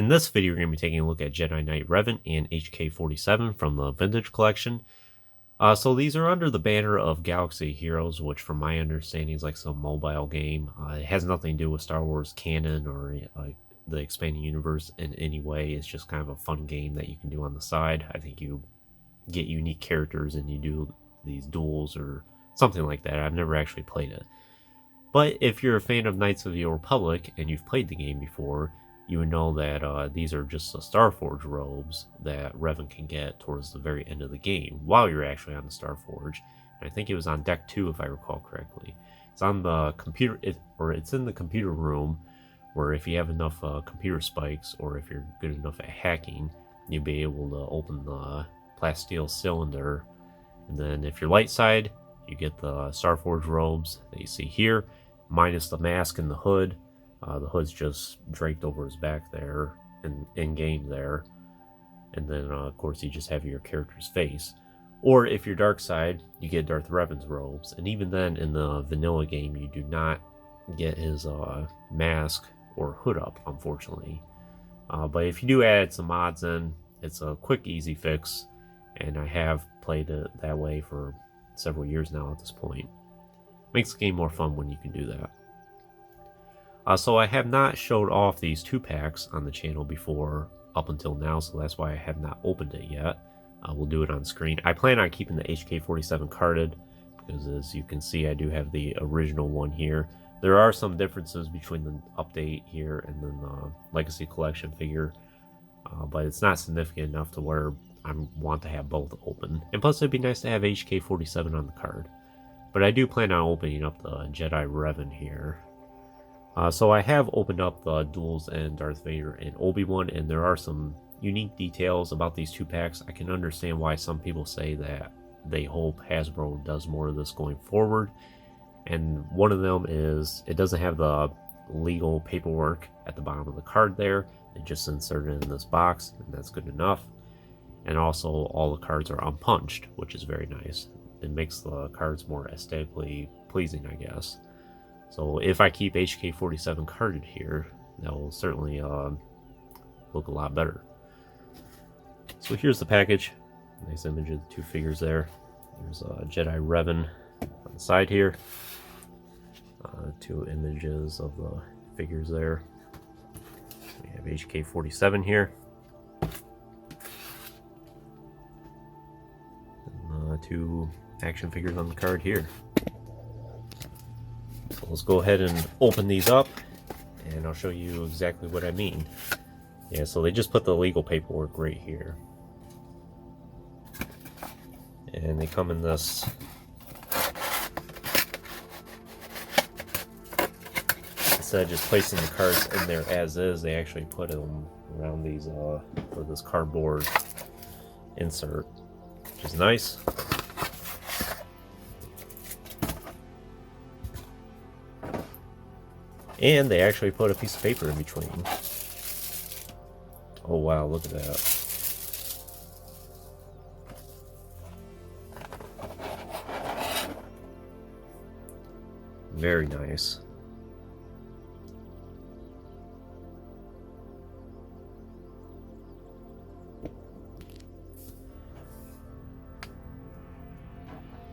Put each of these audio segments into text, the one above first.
In this video, we're going to be taking a look at Jedi Knight Revan and HK-47 from the Vintage Collection. So these are under the banner of Galaxy Heroes, which from my understanding is like some mobile game. It has nothing to do with Star Wars canon or the expanding universe in any way. It's just kind of a fun game that you can do on the side. I think you get unique characters and you do these duels or something like that. I've never actually played it. But if you're a fan of Knights of the Old Republic and you've played the game before, you would know that these are just the Starforge robes that Revan can get towards the very end of the game while you're actually on the Starforge. And I think it was on deck 2 if I recall correctly. It's on the computer, it's in the computer room, where if you have enough computer spikes or if you're good enough at hacking, you'll be able to open the plasteel cylinder. And then if you're light side, you get the Starforge robes that you see here, minus the mask and the hood. The hood's just draped over his back there, in game there. And then, of course, you just have your character's face. Or if you're dark side, you get Darth Revan's robes. And even then, in the vanilla game, you do not get his mask or hood up, unfortunately. But if you do add some mods in, it's a quick, easy fix. And I have played it that way for several years now at this point. Makes the game more fun when you can do that. So I have not showed off these 2-packs on the channel before up until now, so that's why I have not opened it yet. We'll do it on screen. I plan on keeping the HK-47 carded, because as you can see I do have the original one here. There are some differences between the update here and then the Legacy Collection figure, but it's not significant enough to where I want to have both open. And plus it'd be nice to have HK-47 on the card. But I do plan on opening up the Jedi Revan here. So I have opened up the duels and Darth Vader and Obi-Wan, and there are some unique details about these 2-packs. I can understand why some people say that they hope Hasbro does more of this going forward. And one of them is it doesn't have the legal paperwork at the bottom of the card there. They just insert it in this box, and that's good enough. And also all the cards are unpunched, which is very nice. It makes the cards more aesthetically pleasing, I guess. So if I keep HK-47 carded here, that will certainly look a lot better. So here's the package. Nice image of the 2 figures there. There's Jedi Revan on the side here. 2 images of the figures there. We have HK-47 here. And 2 action figures on the card here. So let's go ahead and open these up, and I'll show you exactly what I mean. Yeah, so they just put the legal paperwork right here. And they come in this instead of just placing the cards in there as is, they actually put them around these for this cardboard insert, which is nice. And they actually put a piece of paper in between. Oh wow, look at that. Very nice.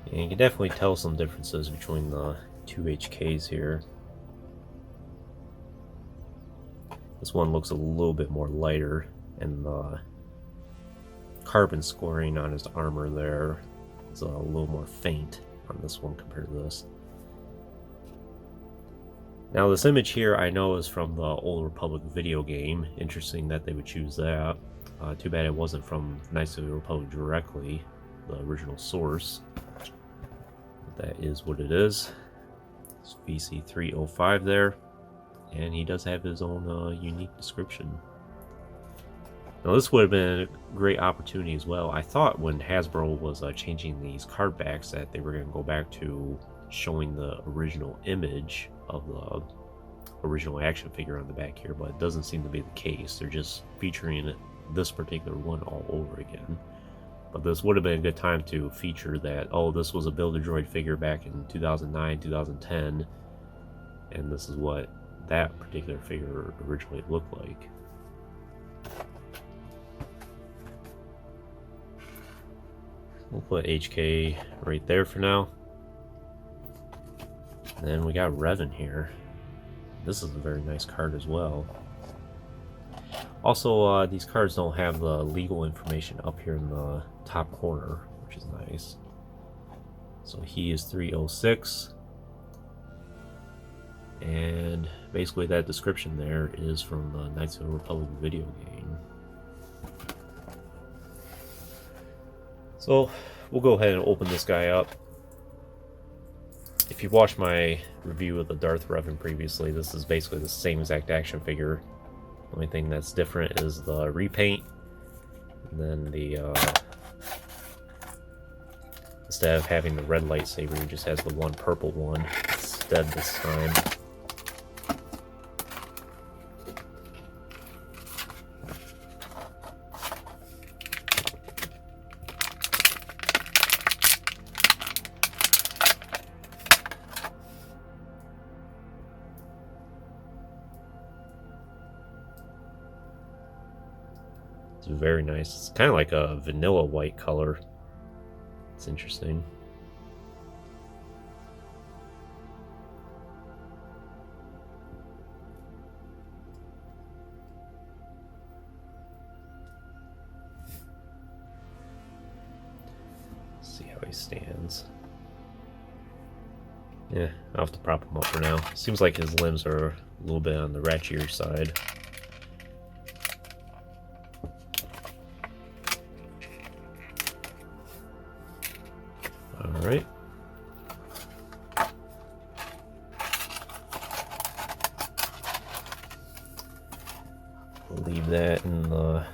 And you can definitely tell some differences between the 2 HKs here. This one looks a little bit more lighter, and the carbon scoring on his armor there is a little more faint on this one compared to this. Now this image here I know is from the Old Republic video game. Interesting that they would choose that. Too bad it wasn't from Knights of the Republic directly, the original source. But that is what it is. It's VC305 there. And he does have his own unique description. Now this would have been a great opportunity as well. I thought when Hasbro was changing these card backs that they were going to go back to showing the original image of the original action figure on the back here, but it doesn't seem to be the case. They're just featuring this particular one all over again. But this would have been a good time to feature that, oh, this was a Build-A-Droid figure back in 2009, 2010, and this is what that particular figure originally looked like. We'll put HK right there for now. And then we got Revan here. This is a very nice card as well. Also, these cards don't have the legal information up here in the top corner, which is nice. So he is 306. And basically that description there is from the Knights of the Republic video game. So we'll go ahead and open this guy up. If you watched my review of the Darth Revan previously, this is basically the same exact action figure. The only thing that's different is the repaint. And then the instead of having the red lightsaber, he just has the one purple one instead this time. It's very nice. It's kind of like a vanilla white color. It's interesting. Let's see how he stands. Yeah, I'll have to prop him up for now. Seems like his limbs are a little bit on the ratchier side. Alright. We'll leave that in the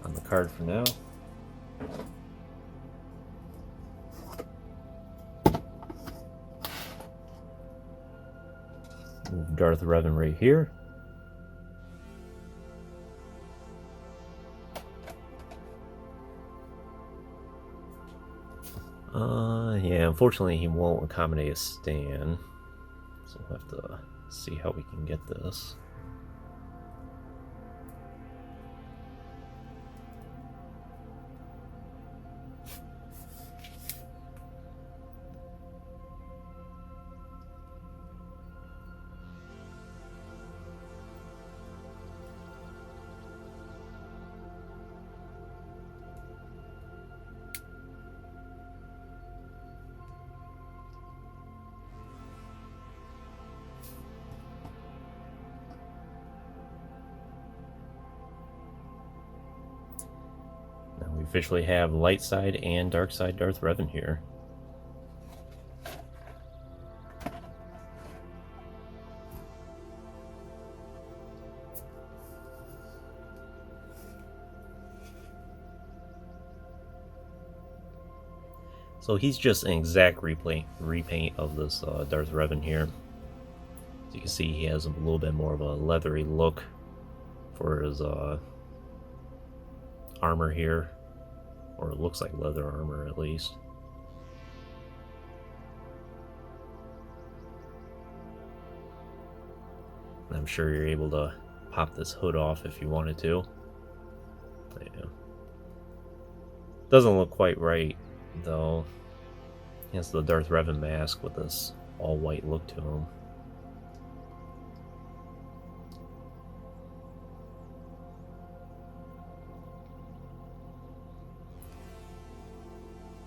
on the card for now. Move Darth Revan right here. Yeah, unfortunately he won't accommodate a stand, so we'll have to see how we can get this. We officially have light side and dark side Darth Revan here. So he's just an exact repaint of this Darth Revan here. As you can see, he has a little bit more of a leathery look for his armor here. Or it looks like leather armor, at least. And I'm sure you're able to pop this hood off if you wanted to. Yeah. Doesn't look quite right, though. He has the Darth Revan mask with this all-white look to him.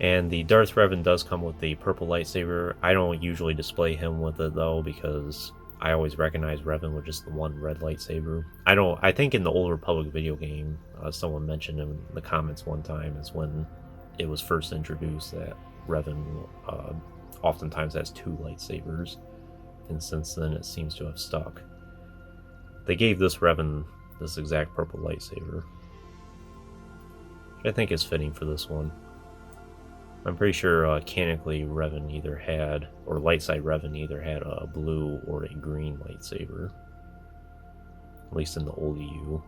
And the Darth Revan does come with the purple lightsaber. I don't usually display him with it though, because I always recognize Revan with just the one red lightsaber. I think in the Old Republic video game, someone mentioned in the comments one time is when it was first introduced that Revan oftentimes has two lightsabers, and since then it seems to have stuck. They gave this Revan this exact purple lightsaber, which I think is fitting for this one. I'm pretty sure canonically Revan either had, or Lightside Revan either had a blue or a green lightsaber. At least in the old EU.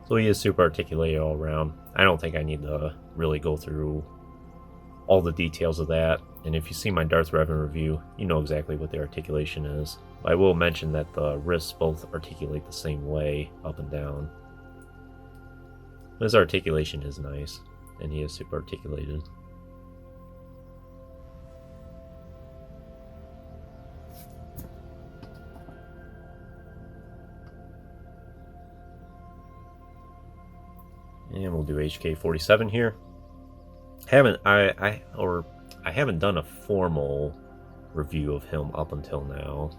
So he is super articulated all around. I don't think I need to really go through all the details of that. And if you see my Darth Revan review, you know exactly what the articulation is. I will mention that the wrists both articulate the same way, up and down. His articulation is nice, and he is super articulated. And we'll do HK-47 here. I haven't done a formal review of him up until now.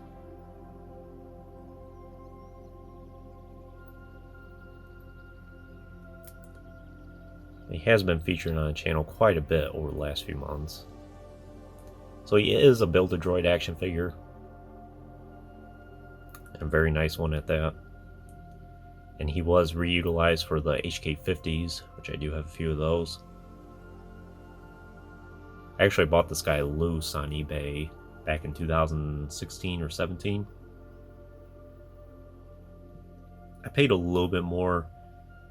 He has been featured on the channel quite a bit over the last few months. So he is a Build-A-Droid action figure. A very nice one at that. And he was reutilized for the HK-50s, which I do have a few of those. I actually bought this guy loose on eBay back in 2016 or 17. I paid a little bit more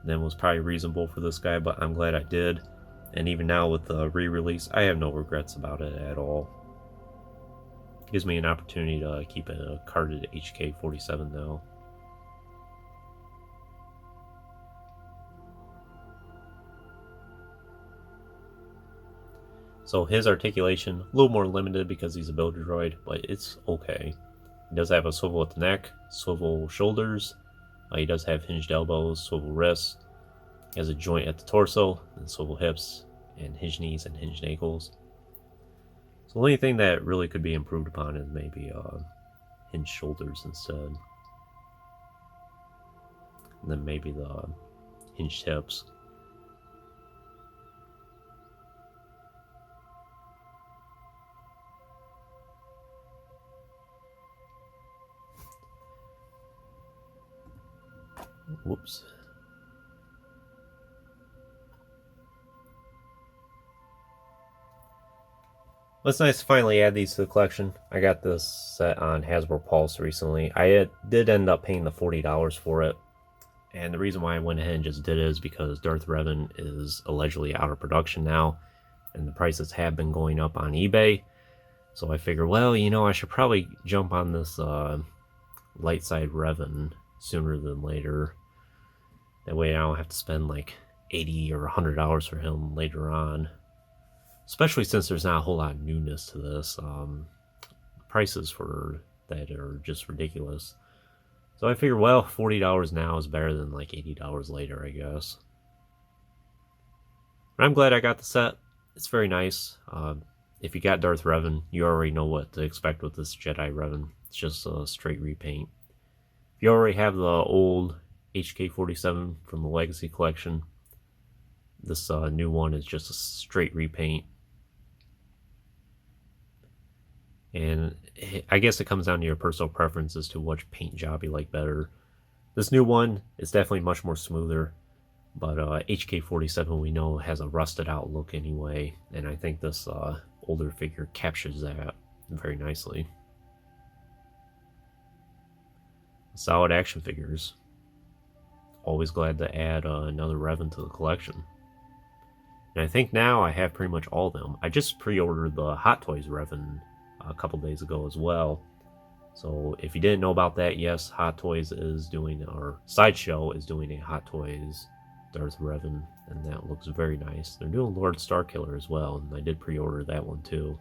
than was probably reasonable for this guy, but I'm glad I did. And even now with the re-release, I have no regrets about it at all. It gives me an opportunity to keep a carded HK-47 now. So his articulation, a little more limited because he's a Build-A-Droid, but it's okay. He does have a swivel at the neck, swivel shoulders. He does have hinged elbows, swivel wrists. He has a joint at the torso, and swivel hips, and hinged knees and hinged ankles. So the only thing that really could be improved upon is maybe hinged shoulders instead. And then maybe the hinged hips. Whoops. Well, it's nice to finally add these to the collection. I got this set on Hasbro Pulse recently. I did end up paying the $40 for it. And the reason why I went ahead and just did it is because Darth Revan is allegedly out of production now. And the prices have been going up on eBay. So I figured, well, you know, I should probably jump on this light side Revan sooner than later. That way I don't have to spend like $80 or $100 for him later on. Especially since there's not a whole lot of newness to this. Prices for that are just ridiculous. So I figured, well, $40 now is better than like $80 later, I guess. But I'm glad I got the set. It's very nice. If you got Darth Revan, you already know what to expect with this Jedi Revan. It's just a straight repaint. If you already have the old HK-47 from the Legacy Collection, this new one is just a straight repaint. And I guess it comes down to your personal preference as to which paint job you like better. This new one is definitely much more smoother, but HK-47 we know has a rusted out look anyway, and I think this older figure captures that very nicely. Solid action figures. Always glad to add another Revan to the collection. And I think now I have pretty much all of them. I just pre-ordered the Hot Toys Revan a couple days ago as well. So if you didn't know about that, yes, Hot Toys is doing, or Sideshow is doing a Hot Toys Darth Revan, and that looks very nice. They're doing Lord Starkiller as well, and I did pre-order that one too.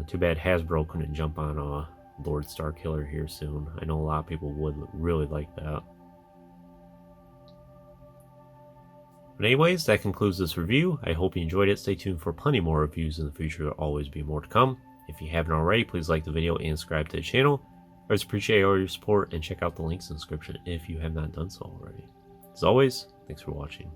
Too bad Hasbro couldn't jump on a Lord Starkiller here soon. I know a lot of people would really like that. But anyways, that concludes this review. I hope you enjoyed it. Stay tuned for plenty more reviews in the future. There'll always be more to come. If you haven't already, please like the video and subscribe to the channel. I always appreciate all your support, and check out the links in the description if you have not done so already. As always, thanks for watching.